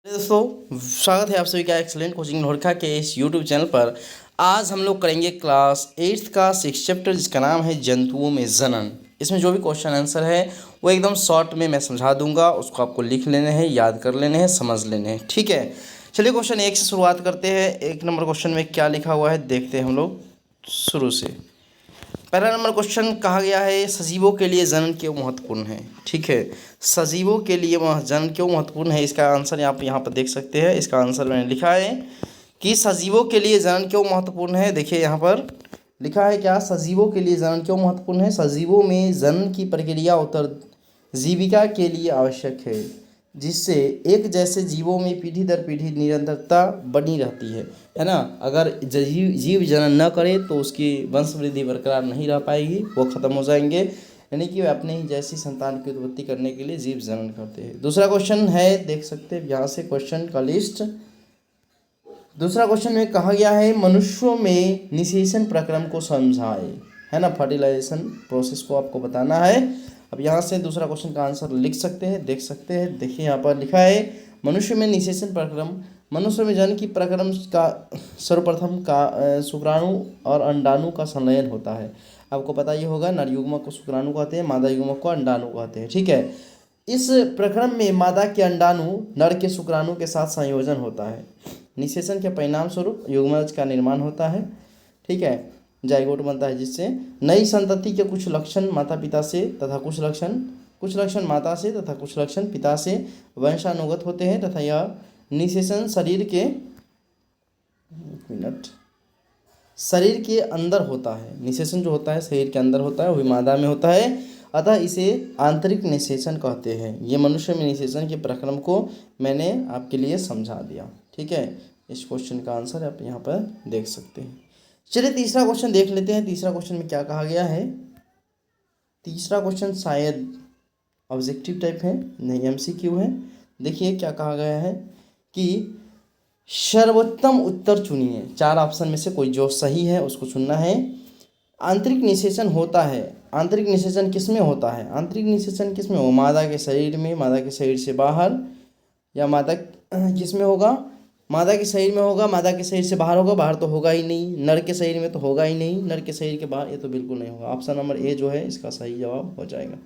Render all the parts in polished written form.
दोस्तों, स्वागत है आप सभी का एक्सीलेंट कोचिंग नोरखा के इस यूट्यूब चैनल पर। आज हम लोग करेंगे क्लास 8th का 6th चैप्टर जिसका नाम है जंतुओं में जनन। इसमें जो भी क्वेश्चन आंसर है वो एकदम शॉर्ट में मैं समझा दूंगा, उसको आपको लिख लेने हैं, याद कर लेने हैं, समझ लेने हैं। ठीक है, चलिए क्वेश्चन 1 से शुरुआत करते हैं। 1 नंबर क्वेश्चन में क्या लिखा हुआ है देखते हैं हम लोग शुरू से। पहला नंबर क्वेश्चन कहा गया है सजीवों के लिए जनन क्यों महत्वपूर्ण है। ठीक है, सजीवों के लिए जनन क्यों महत्वपूर्ण है, इसका आंसर आप यहाँ पर देख सकते हैं। इसका आंसर मैंने लिखा है कि सजीवों के लिए जनन क्यों महत्वपूर्ण है। देखिए यहाँ पर लिखा है क्या, सजीवों के लिए जनन क्यों महत्वपूर्ण है। सजीवों में जनन की प्रक्रिया जीविका के लिए आवश्यक है, जिससे एक जैसे जीवों में पीढ़ी दर पीढ़ी निरंतरता बनी रहती है ना। अगर जीव जनन न करे तो उसकी वंश वृद्धि बरकरार नहीं रह पाएगी, वो ख़त्म हो जाएंगे। यानी कि वे अपने ही जैसी संतान की उत्पत्ति करने के लिए जीव जनन करते हैं। दूसरा क्वेश्चन है, देख सकते हैं यहाँ से क्वेश्चन का लिस्ट। दूसरा क्वेश्चन में कहा गया है मनुष्यों में निषेचन प्रक्रम को समझाए, है ना। फर्टिलाइजेशन प्रोसेस को आपको बताना है। अब यहाँ से दूसरा क्वेश्चन का आंसर लिख सकते हैं, देख सकते हैं। देखिए यहाँ पर लिखा है मनुष्य में निषेचन प्रक्रम, मनुष्य में जन्म की प्रक्रम का सर्वप्रथम का शुक्राणु और अंडाणु का संलयन होता है। आपको पता ही होगा, नर युग्मक को शुक्राणु कहते हैं, मादा युग्मक को अंडाणु कहते हैं। ठीक है, इस प्रक्रम में मादा के अंडाणु नर के शुक्राणु के साथ संयोजन होता है। निषेचन के परिणाम स्वरूप युग्मज का निर्माण होता है। ठीक है, जाइगोट बनता है, जिससे नई संतति के कुछ लक्षण माता पिता से तथा कुछ लक्षण माता से तथा कुछ लक्षण पिता से वंशानुगत होते हैं तथा यह निषेचन शरीर के अंदर होता है। निषेचन जो होता है शरीर के अंदर होता है, वही मादा में होता है, अतः इसे आंतरिक निषेचन कहते हैं। ये मनुष्य में निषेचन के प्रक्रम को मैंने आपके लिए समझा दिया। ठीक है, इस क्वेश्चन का आंसर आप यहाँ पर देख सकते हैं। चलिए तीसरा क्वेश्चन देख लेते हैं। तीसरा क्वेश्चन में क्या कहा गया है। तीसरा क्वेश्चन शायद ऑब्जेक्टिव टाइप है, नहीं एमसीक्यू है। देखिए क्या कहा गया है कि सर्वोत्तम उत्तर चुनिए। 4 ऑप्शन में से कोई जो सही है उसको चुनना है। आंतरिक निषेचन होता है, आंतरिक निषेचन किस में होता है। आंतरिक निषेचन किस में हो, मादा के शरीर में, मादा के शरीर से बाहर, या मादा किस में होगा, मादा के शरीर में होगा, मादा के शरीर से बाहर होगा, बाहर तो होगा ही नहीं, नर के शरीर में तो होगा ही नहीं, नर के शरीर के बाहर ये तो बिल्कुल नहीं होगा। ऑप्शन नंबर ए जो है इसका सही जवाब हो जाएगा।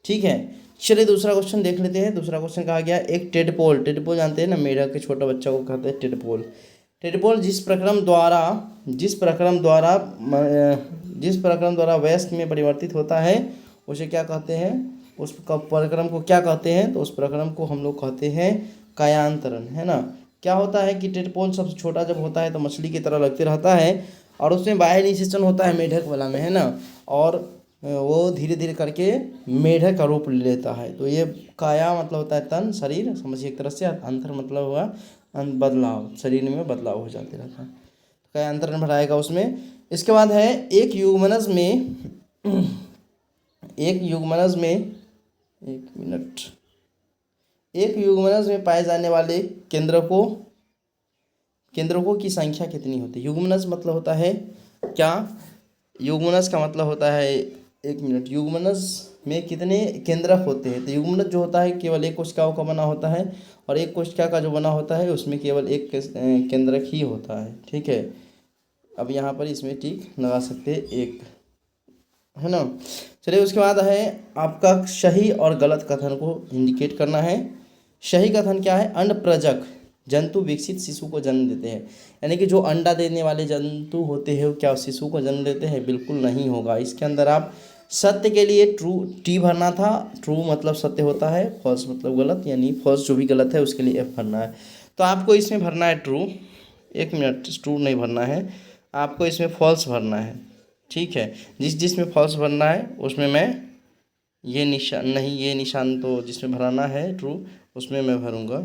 ठीक है, चलिए दूसरा क्वेश्चन देख लेते हैं। दूसरा क्वेश्चन कहा गया एक टेडपोल, टेडपोल जानते हैं ना, मेढक के छोटा बच्चा को कहते हैं टेडपोल। टेडपोल जिस प्रक्रम द्वारा वयस्क में परिवर्तित होता है उसे क्या कहते हैं, उस प्रक्रम को क्या कहते हैं, तो उस प्रक्रम को हम लोग कहते हैं कायांतरण, है ना। क्या होता है कि टेडपोल सबसे छोटा जब होता है तो मछली की तरह लगते रहता है और उसमें बाह्य निषेचन होता है मेढक वाला में, है ना, और वो धीरे धीरे करके मेढक का रूप ले लेता है। तो ये काया मतलब होता है तन, शरीर समझिए एक तरह से, अंतर मतलब हुआ बदलाव, शरीर में बदलाव हो जाते रहता है, तो कायांतरण बढ़ाएगा उसमें। इसके बाद है एक युग्मनज में पाए जाने वाले केंद्रकों की संख्या कितनी होती है। युग्मनज मतलब होता है क्या, युग्मनज का मतलब होता है, एक मिनट, युग्मनज में कितने केंद्रक होते हैं। तो युग्मनज जो होता है केवल एक कोशिकाओं का बना होता है और एक कोशिका का जो बना होता है उसमें केवल एक केंद्रक ही होता है। ठीक है, अब यहाँ पर इसमें टिक लगा सकते हैं एक, है ना। चलिए उसके बाद है आपका सही और गलत कथन को इंडिकेट करना है। सही कथन क्या है, अंड प्रजक जंतु विकसित शिशु को जन्म देते हैं। यानी कि जो अंडा देने वाले जंतु होते हैं वो क्या शिशु को जन्म देते हैं, बिल्कुल नहीं होगा। इसके अंदर आप सत्य के लिए ट्रू टी भरना था, ट्रू मतलब सत्य होता है, फॉल्स मतलब गलत, यानी फॉल्स जो भी गलत है उसके लिए एफ भरना है। तो आपको इसमें भरना है ट्रू, एक मिनट, ट्रू नहीं भरना है, आपको इसमें फॉल्स भरना है। ठीक है, जिसमें फॉल्स भरना है उसमें मैं ये निशान नहीं, ये निशान तो जिसमें भराना है ट्रू उसमें मैं भरूँगा।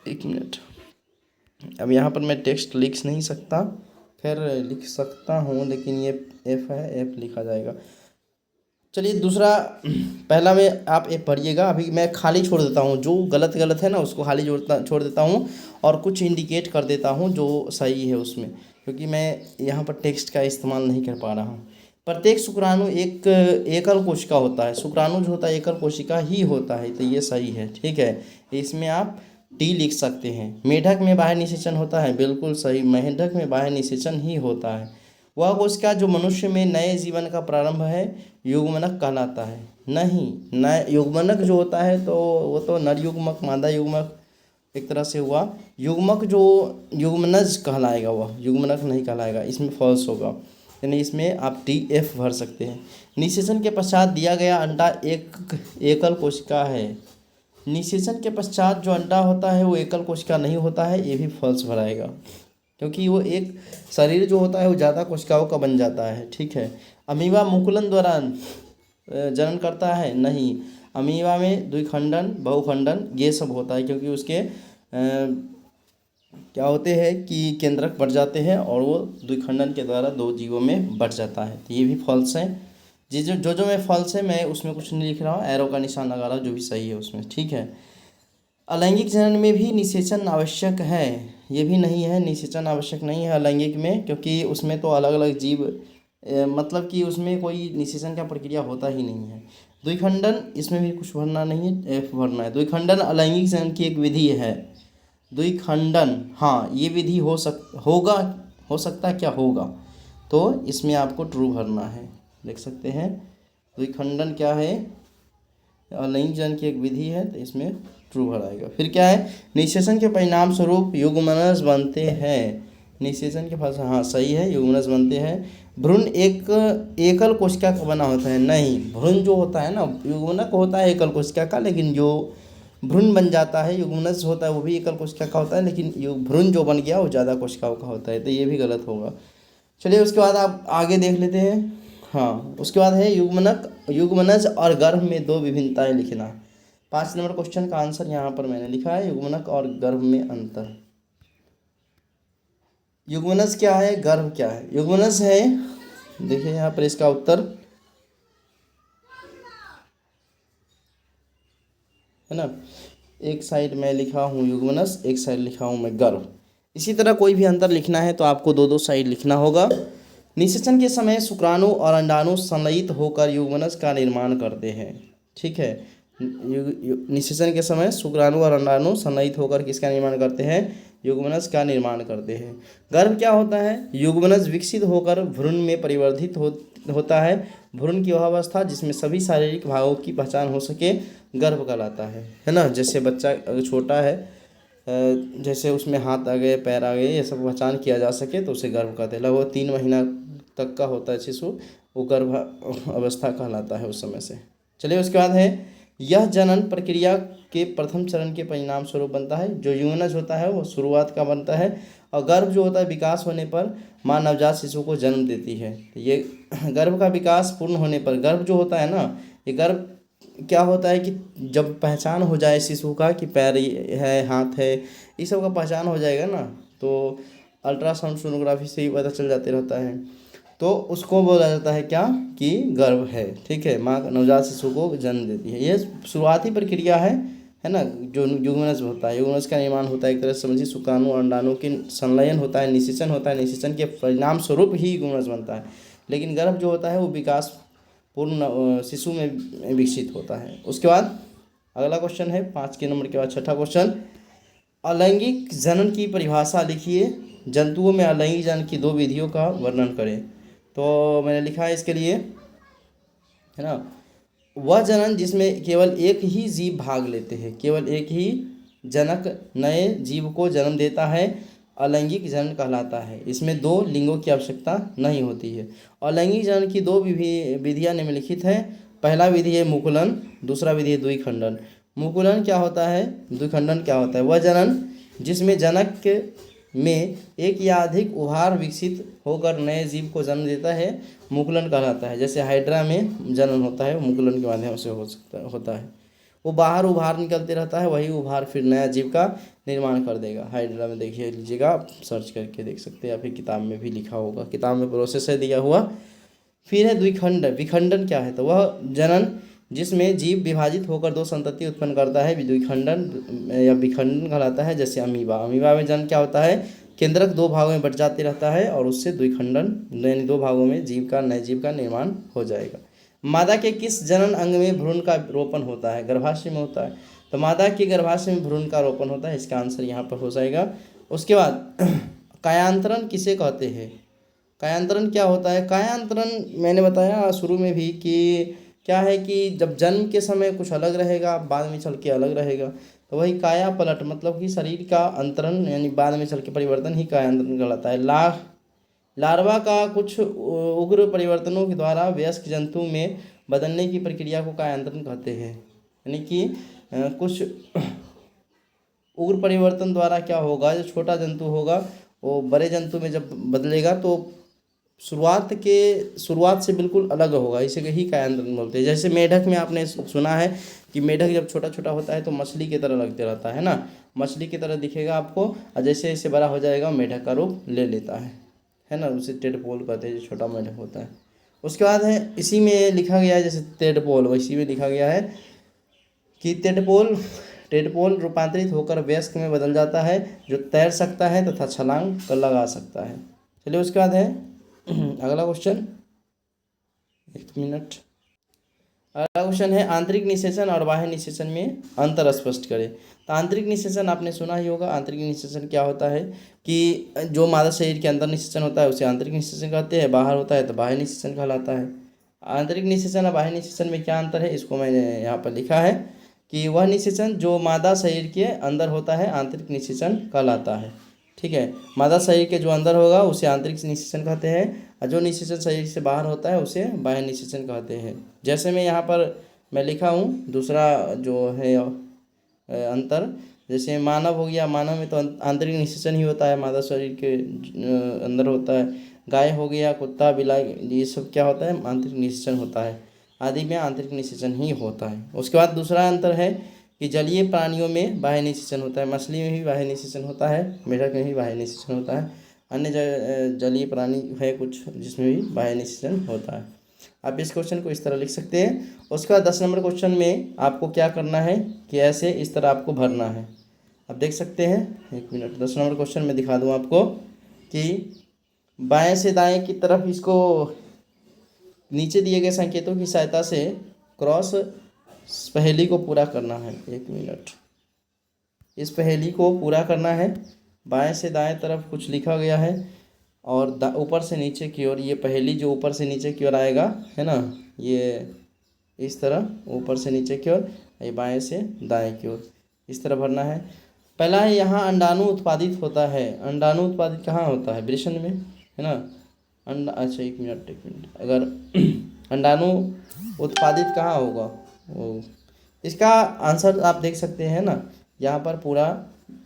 एक मिनट, अब यहाँ पर मैं टेक्स्ट लिख नहीं सकता, खैर लिख सकता हूँ लेकिन ये एफ है, एफ लिखा जाएगा। चलिए दूसरा, पहला में आप एफ भरिएगा, अभी मैं खाली छोड़ देता हूँ, जो गलत है ना उसको खाली छोड़ देता हूँ और कुछ इंडिकेट कर देता हूँ जो सही है उसमें, क्योंकि मैं यहाँ पर टेक्स्ट का इस्तेमाल नहीं कर पा रहा हूँ। प्रत्येक शुक्राणु एक एकल कोशिका होता है। शुक्राणु जो होता है एकल कोशिका ही होता है, तो ये सही है। ठीक है, इसमें आप टी लिख सकते हैं। मेढक में बाह्य निषेचन होता है, बिल्कुल सही, मेढक में बाह्य निषेचन ही होता है। वह कोशिका जो मनुष्य में नए जीवन का प्रारंभ है युग्मनक कहलाता है। नहीं, नए युग्मनक जो होता है तो वो तो नर युग्मक मादा युग्मक एक तरह से हुआ। युग्मक जो युग्मनज कहलाएगा, वह युग्मनक नहीं कहलाएगा, इसमें फॉल्स होगा, यानी इसमें आप टी एफ भर सकते हैं। निषेचन के पश्चात दिया गया अंडा एक एकल कोशिका है। निषेचन के पश्चात जो अंडा होता है वो एकल कोशिका नहीं होता है, ये भी फॉल्स भराएगा, क्योंकि वो एक शरीर जो होता है वो ज़्यादा कोशिकाओं का बन जाता है। ठीक है, अमीबा मुकुलन द्वारा जनन करता है, नहीं, अमीबा में द्विखंडन बहुखंडन ये सब होता है, क्योंकि उसके क्या होते हैं कि केंद्रक बढ़ जाते हैं और वो द्विखंडन के द्वारा दो जीवों में बढ़ जाता है, तो ये भी फॉल्स है। जो मैं फॉल्स है मैं उसमें कुछ नहीं लिख रहा हूँ, एरो का निशान लगा रहा हूँ, जो भी सही है उसमें। ठीक है, अलैंगिक जनन में भी निषेचन आवश्यक है, ये भी नहीं है, निषेचन आवश्यक नहीं है अलैंगिक में, क्योंकि उसमें तो अलग अलग जीव मतलब कि उसमें कोई निषेचन का प्रक्रिया होता ही नहीं है। द्विखंडन, इसमें भी कुछ भरना नहीं है, एफ भरना है। द्विखंडन अलैंगिक जनन की एक विधि है। द्विखंडन, हाँ, ये विधि हो सकता क्या होगा, तो इसमें आपको ट्रू भरना है, देख सकते हैं। द्विखंडन क्या है, अलैंगिक जनन की एक विधि है, तो इसमें ट्रू भराएगा। फिर क्या है, निषेचन के परिणाम स्वरूप युग्मनज बनते हैं। निषेचन के पास, हाँ सही है, युग्मनज बनते हैं। भ्रूण एक एकल कोशिका का बना होता है, नहीं, भ्रूण जो होता है ना, युग्मनक होता है एकल कोशिका का, लेकिन जो भ्रूण बन जाता है युग्मनज होता है वो भी एकल कोशिका का होता है, लेकिन भ्रूण जो बन गया वो ज़्यादा कोशिकाओं का होता है, तो ये भी गलत होगा। चलिए उसके बाद आप आगे देख लेते हैं। हाँ, उसके बाद है युग्मनज और गर्भ में दो विभिन्नताएं लिखना। 5 नंबर क्वेश्चन का आंसर यहाँ पर मैंने लिखा है, युग्मनक और गर्भ में अंतर। युग्मनज क्या है, गर्भ क्या है। युग्मनज है, देखिए यहाँ पर इसका उत्तर है ना, एक साइड में लिखा हूँ युग्मनज, एक साइड लिखा हूँ मैं गर्भ। इसी तरह कोई भी अंतर लिखना है तो आपको दो साइड लिखना होगा। निषेचन के समय शुक्राणु और अंडाणु संलयित होकर युग्मनज का निर्माण करते हैं। ठीक है, निषेचन के समय शुक्राणु और अंडाणु संलयित होकर किसका निर्माण करते हैं, युग्मनज का निर्माण करते हैं। गर्भ क्या होता है, युग्मनज विकसित होकर भ्रूण में परिवर्तित होता है। भ्रूण की वह अवस्था जिसमें सभी शारीरिक भागों की पहचान हो सके गर्भ कहलाता है ना। जैसे बच्चा छोटा है, जैसे उसमें हाथ आ गए पैर आ गए, ये सब पहचान किया जा सके तो उसे गर्भ कहते हैं। लगभग 3 महीना तक का होता है शिशु, वो गर्भ अवस्था कहलाता है उस समय से। चलिए उसके बाद है, यह जनन प्रक्रिया के प्रथम चरण के परिणाम स्वरूप बनता है। जो युग्मनज होता है वो शुरुआत का बनता है, और गर्भ जो होता है विकास होने पर माँ नवजात शिशु को जन्म देती है। ये गर्भ का विकास पूर्ण होने पर, गर्भ जो होता है ना, ये गर्भ क्या होता है कि जब पहचान हो जाए शिशु का कि पैर है हाथ है, ये सब का पहचान हो जाएगा ना, तो अल्ट्रासाउंड सोनोग्राफी से ही पता चल जाते रहता है, तो उसको बोला जाता है क्या कि गर्भ है। ठीक है, माँ नवजात शिशु को जन्म देती है, ये शुरुआती प्रक्रिया है ना। जो युग्मनज होता है, युग्मनज का निर्माण होता है एक तरह से समझिए, शुक्राणु और अंडाणु की संलयन होता है, निषेचन होता है, निषेचन के परिणाम स्वरूप ही युग्मनज बनता है। लेकिन गर्भ जो होता है वो विकास पूर्ण शिशु में विकसित होता है। उसके बाद अगला क्वेश्चन है 5 के नंबर के बाद 6ठा क्वेश्चन, अलैंगिक जनन की परिभाषा लिखिए। जंतुओं में अलैंगिक जनन की 2 विधियों का वर्णन करें। तो मैंने लिखा है इसके लिए, है ना, वह जनन जिसमें केवल एक ही जीव भाग लेते हैं, केवल एक ही जनक नए जीव को जन्म देता है, अलैंगिक जनन कहलाता है। इसमें 2 लिंगों की आवश्यकता नहीं होती है। अलैंगिक जनन की 2 विधियाँ निम्नलिखित हैं। पहला विधि है मुकुलन, दूसरा विधि है द्विखंडन। मुकुलन क्या होता है, द्विखंडन क्या होता है, वह जनन जिसमें जनक में एक या अधिक उभार विकसित होकर नए जीव को जन्म देता है, मुकुलन कहलाता है। जैसे हाइड्रा में जनन होता है, वो मुकुलन के माध्यम से होता है। वो बाहर उभार निकलते रहता है, वही उभार फिर नया जीव का निर्माण कर देगा। हाइड्रा में देखिए लीजिएगा, आप सर्च करके देख सकते हैं, या फिर किताब में भी लिखा होगा, किताब में प्रोसेस है दिया हुआ। फिर है द्विखंड। विखंडन क्या है, तो वह जनन जिसमें जीव विभाजित होकर 2 संतति उत्पन्न करता है, द्विखंडन या विखंडन कहलाता है। जैसे अमीबा में जन्म क्या होता है, केंद्रक दो भागों में बट जाते रहता है और उससे द्विखंडन यानी दो भागों में जीव का नए जीव का निर्माण हो जाएगा। मादा के किस जनन अंग में भ्रूण का रोपण होता है? गर्भाशय में होता है। तो मादा के गर्भाशय में भ्रूण का रोपण होता है, इसका आंसर यहाँ पर हो जाएगा। उसके बाद कायांतरण किसे कहते हैं? कायांतरण क्या होता है? कायांतरण मैंने बताया शुरू में भी कि क्या है कि जब जन्म के समय कुछ अलग रहेगा, बाद में चल के अलग रहेगा, तो वही काया पलट मतलब कि शरीर का अंतरण यानी बाद में चल के परिवर्तन ही कायांतरण कहलाता है। लार्वा का कुछ उग्र परिवर्तनों के द्वारा वयस्क जंतु में बदलने की प्रक्रिया को कायांतरण कहते हैं। यानी कि कुछ उग्र परिवर्तन द्वारा क्या होगा, जो छोटा जंतु होगा वो बड़े जंतु में जब बदलेगा तो शुरुआत से बिल्कुल अलग होगा, इसे ही कायांतरण बोलते हैं। जैसे मेढक में आपने सुना है कि मेढक जब छोटा छोटा होता है तो मछली की तरह लगते रहता है ना, मछली की तरह दिखेगा आपको, और जैसे जैसे बड़ा हो जाएगा मेढक का रूप ले लेता है ना, उसे टेडपोल कहते हैं जो छोटा मेढक होता है। उसके बाद है इसी में लिखा गया है, जैसे टेडपोल वैसी में लिखा गया है कि टेडपोल रूपांतरित होकर वयस्क में बदल जाता है जो तैर सकता है तथा छलांग कर लगा सकता है। चलिए उसके बाद है अगला क्वेश्चन, एक मिनट। अगला क्वेश्चन है आंतरिक निषेचन और बाह्य निषेचन में अंतर स्पष्ट करें। तो आंतरिक निषेचन आपने सुना ही होगा। आंतरिक निषेचन क्या होता है कि जो मादा शरीर के अंदर निषेचन होता है उसे आंतरिक निषेचन कहते हैं, बाहर होता है तो बाह्य निषेचन कहलाता है। आंतरिक निषेचन और बाह्य निषेचन में क्या अंतर है, इसको मैंने यहाँ पर लिखा है कि वह निषेचन जो मादा शरीर के अंदर होता है आंतरिक निषेचन कहलाता है। ठीक है, मादा शरीर के जो अंदर होगा उसे आंतरिक निषेचन कहते हैं, और जो निषेचन शरीर से बाहर होता है उसे बाह्य निषेचन कहते हैं। जैसे मैं यहाँ पर मैं लिखा हूँ दूसरा जो है अंतर, जैसे मानव हो गया, मानव में तो आंतरिक निषेचन ही होता है, मादा शरीर के अंदर होता है। गाय हो गया, कुत्ता, बिलाई, ये सब क्या होता है, आंतरिक निषेचन होता है। आदि में आंतरिक निषेचन ही होता है। उसके बाद दूसरा अंतर है कि जलीय प्राणियों में बाह्य निषेचन होता है, मछली में भी बाह्य निषेचन होता है, मेढक में भी बाह्य निषेचन होता है, अन्य जलीय प्राणी है कुछ जिसमें भी बाह्य निषेचन होता है। आप इस क्वेश्चन को इस तरह लिख सकते हैं। उसके बाद 10 नंबर क्वेश्चन में आपको क्या करना है कि ऐसे इस तरह आपको भरना है। आप देख सकते हैं, एक मिनट, 10 नंबर क्वेश्चन में दिखा दूँ आपको कि बाएं से दाएं की तरफ इसको नीचे दिए गए संकेतों की सहायता से क्रॉस पहेली को पूरा करना है। एक मिनट, इस पहेली को पूरा करना है। बाएं से दाएं तरफ कुछ लिखा गया है और ऊपर से नीचे की ओर, ये पहेली जो ऊपर से नीचे की ओर आएगा है ना, ये इस तरह ऊपर से नीचे की ओर, ये बाएं से दाएं की ओर इस तरह भरना है। पहला है यहाँ अंडाणु उत्पादित होता है। अंडाणु उत्पादित कहाँ होता है? वृषण में, है ना। अच्छा एक मिनट, अगर अंडाणु उत्पादित कहाँ होगा वो, इसका आंसर आप देख सकते हैं ना, यहाँ पर पूरा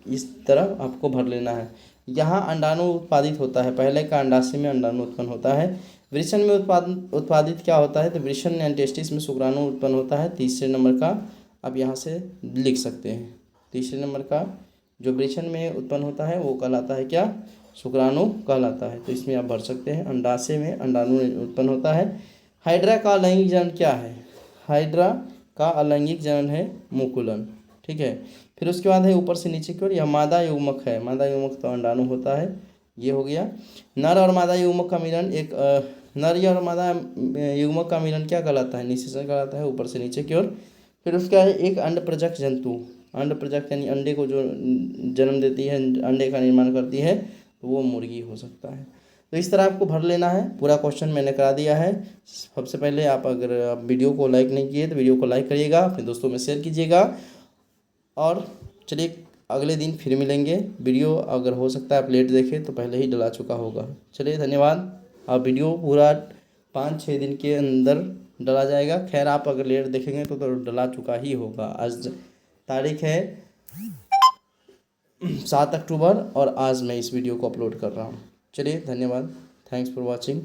इस तरह आपको भर लेना है। यहाँ अंडाणु उत्पादित होता है, पहले का अंडाशय में अंडाणु उत्पन्न होता है। वृषण में उत्पादित क्या होता है, तो वृषण यानी टेस्टिस में शुक्राणु उत्पन्न होता है। तीसरे नंबर का आप यहाँ से लिख सकते हैं, तीसरे नंबर का जो वृषण में उत्पन्न होता है वो कहलाता है क्या, शुक्राणु कहलाता है। तो इसमें आप भर सकते हैं, अंडाशय में अंडाणु उत्पन्न होता है। हाइड्रा का अलैंगिक जनन क्या है? हाइड्रा का अलैंगिक जनन है मुकुलन। ठीक है, फिर उसके बाद है ऊपर से नीचे की ओर, यह मादा युग्मक है। मादा युग्मक तो अंडाणु होता है, ये हो गया। नर और मादा युग्मक का मिलन नर और मादा युग्मक का मिलन क्या कहलाता है? निषेचन कहलाता है, ऊपर से नीचे की ओर। फिर उसका है एक अंड प्रजक जंतु। अंड प्रजक यानी अंडे को जो जन्म देती है, अंडे का निर्माण करती है, तो वो मुर्गी हो सकता है। तो इस तरह आपको भर लेना है। पूरा क्वेश्चन मैंने करा दिया है। सबसे पहले अगर आप वीडियो को लाइक नहीं किए तो वीडियो को लाइक करिएगा, अपने दोस्तों में शेयर कीजिएगा, और चलिए अगले दिन फिर मिलेंगे। वीडियो अगर हो सकता है आप लेट देखें तो पहले ही डला चुका होगा। चलिए धन्यवाद। आप वीडियो पूरा 5-6 दिन के अंदर डला जाएगा। खैर आप अगर लेट देखेंगे तो डला चुका ही होगा। आज तारीख है 7 अक्टूबर और आज मैं इस वीडियो को अपलोड कर रहा हूँ। चलिए धन्यवाद। Thanks for watching.